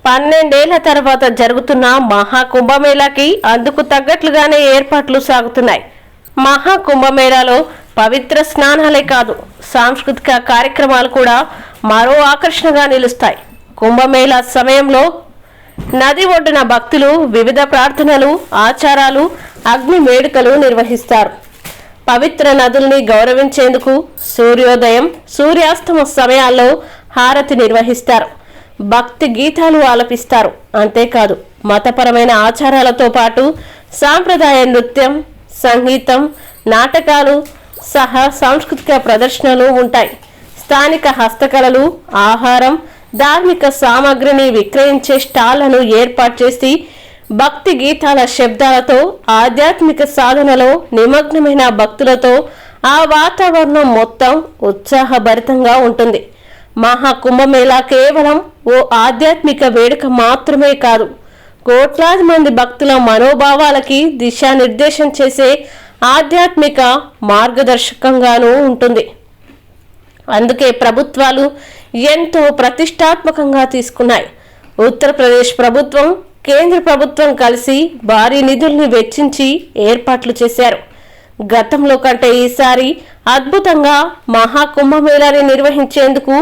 12 ఏళ్ల తర్వాత జరుగుతున్న మహాకుంభమేళాకి అందుకు తగ్గట్లుగానే ఏర్పాట్లు సాగుతున్నాయి. మహాకుంభమేళాలో పవిత్ర స్నానాలే కాదు, సాంస్కృతిక కార్యక్రమాలు కూడా మరో ఆకర్షణగా నిలుస్తాయి. కుంభమేళా సమయంలో నది ఒడ్డున భక్తులు వివిధ ప్రార్థనలు, ఆచారాలు, అగ్ని వేడుకలు నిర్వహిస్తారు. పవిత్ర నదుల్ని గౌరవించేందుకు సూర్యోదయం, సూర్యాస్తమ సమయాల్లో హారతి నిర్వహిస్తారు. భక్తి గీతాలు ఆలపిస్తారు. అంతేకాదు, మతపరమైన ఆచారాలతో పాటు సాంప్రదాయ నృత్యం, సంగీతం, నాటకాలు సహా సాంస్కృతిక ప్రదర్శనలు ఉంటాయి. స్థానిక హస్తకళలు, ఆహారం, ధార్మిక సామాగ్రిని విక్రయించే స్టాళ్లను ఏర్పాటు చేసి భక్తి గీతాల శబ్దాలతో ఆధ్యాత్మిక సాధనలో నిమగ్నమైన భక్తులతో ఆ వాతావరణం మొత్తం ఉత్సాహభరితంగా ఉంటుంది. మహాకుంభమేళా కేవలం ఓ ఆధ్యాత్మిక వేడుక మాత్రమే కాదు, కోట్లాది మంది భక్తుల మనోభావాలకి దిశానిర్దేశం చేసే ఆధ్యాత్మిక మార్గదర్శకంగానూ ఉంటుంది. అందుకే ప్రభుత్వాలు ఎంతో ప్రతిష్టాత్మకంగా తీసుకున్నాయి. ఉత్తరప్రదేశ్ ప్రభుత్వం, కేంద్ర ప్రభుత్వం కలిసి భారీ నిధుల్ని వెచ్చించి ఏర్పాట్లు చేశారు. గతంలో కంటే ఈసారి అద్భుతంగా మహాకుంభమేళాని నిర్వహించేందుకు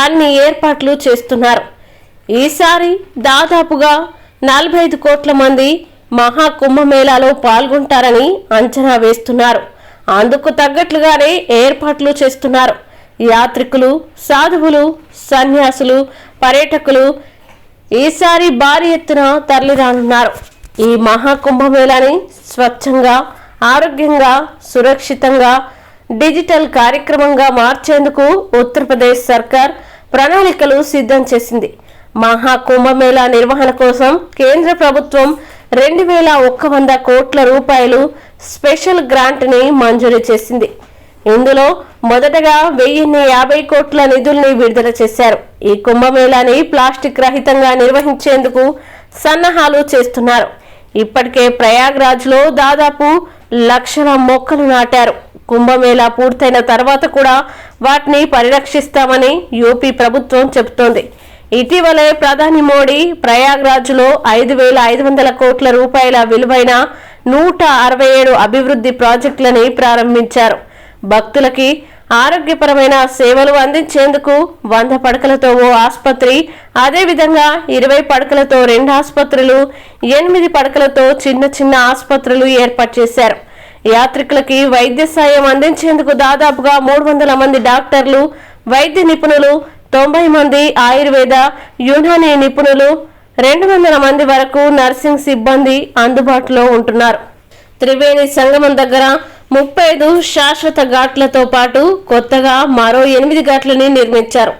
అన్ని ఏర్పాట్లు చేస్తున్నారు. ఈసారి దాదాపుగా 45 కోట్ల మంది మహాకుంభమేళాలో పాల్గొంటారని అంచనా వేస్తున్నారు. అందుకు తగ్గట్లుగానే ఏర్పాట్లు చేస్తున్నారు. యాత్రికులు, సాధువులు, సన్యాసులు, పర్యాటకులు ఈసారి భారీ ఎత్తున తరలిరానున్నారు. ఈ మహాకుంభమేళాని స్వచ్ఛంగా, ఆరోగ్యంగా, సురక్షితంగా డిజిటల్ కార్యక్రమంగా మార్చేందుకు ఉత్తరప్రదేశ్ సర్కార్ ప్రణాళికలు సిద్ధం చేసింది. మహాకుంభమేళా నిర్వహణ కోసం కేంద్ర ప్రభుత్వం 2100 కోట్ల రూపాయలు స్పెషల్ గ్రాంట్ ని మంజూరు చేసింది. ఇందులో మొదటగా 1050 కోట్ల నిధుల్ని విడుదల చేశారు. ఈ కుంభమేళాని ప్లాస్టిక్ రహితంగా నిర్వహించేందుకు సన్నాహాలు చేస్తున్నారు. ఇప్పటికే ప్రయాగ్రాజ్ లో దాదాపు 1,00,000 మొక్కలు నాటారు. కుంభమేళా పూర్తయిన తర్వాత కూడా వాటిని పరిరక్షిస్తామని యూపీ ప్రభుత్వం చెబుతోంది. ఇటీవలే ప్రధాని మోడీ ప్రయాగ్రాజ్ లో 5,500 కోట్ల రూపాయల విలువైన 167 అభివృద్ధి ప్రాజెక్టులని ప్రారంభించారు. భక్తులకి ఆరోగ్యపరమైన సేవలు అందించేందుకు 100 పడకలతో ఓ ఆసుపత్రి, అదేవిధంగా 20 పడకలతో 2 ఆసుపత్రులు, 8 పడకలతో చిన్న ఆసుపత్రులు ఏర్పాటు చేశారు. యాత్రికులకి వైద్య సాయం అందించేందుకు దాదాపుగా 300 మంది డాక్టర్లు, వైద్య నిపుణులు, 90 మంది ఆయుర్వేద, యునానీ నిపుణులు, 200 మంది వరకు నర్సింగ్ సిబ్బంది అందుబాటులో ఉంటున్నారు. త్రివేణి సంగమం దగ్గర 35 శాశ్వత ఘాట్లతో పాటు కొత్తగా మరో 8 ఘాట్లని నిర్మించారు.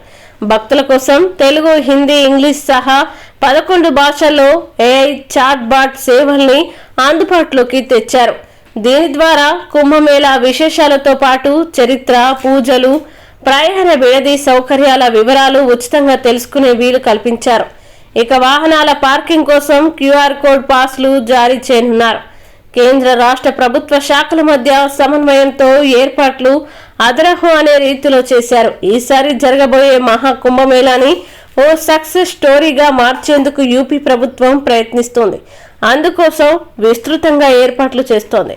భక్తుల కోసం తెలుగు, హిందీ, ఇంగ్లీష్ సహా 11 భాషల్లో AI చాట్ బాట్ సేవల్ని అందుబాటులోకి తెచ్చారు. దీని ద్వారా కుంభమేళా విశేషాలతో పాటు చరిత్ర, పూజలు, ప్రయాణ విడది సౌకర్యాల వివరాలు ఉచితంగా తెలుసుకునే వీలు కల్పించారు. ఇక వాహనాల పార్కింగ్ కోసం QR కోడ్ పాస్లు జారీ చేయనున్నారు. కేంద్ర, రాష్ట్ర ప్రభుత్వ శాఖల మధ్య సమన్వయంతో ఏర్పాట్లు అదరహో అనే రీతిలో చేశారు. ఈసారి జరగబోయే మహాకుంభమేళాని ఓ సక్సెస్ స్టోరీగా మార్చేందుకు యూపీ ప్రభుత్వం ప్రయత్నిస్తోంది. అందుకోసం విస్తృతంగా ఏర్పాట్లు చేస్తోంది.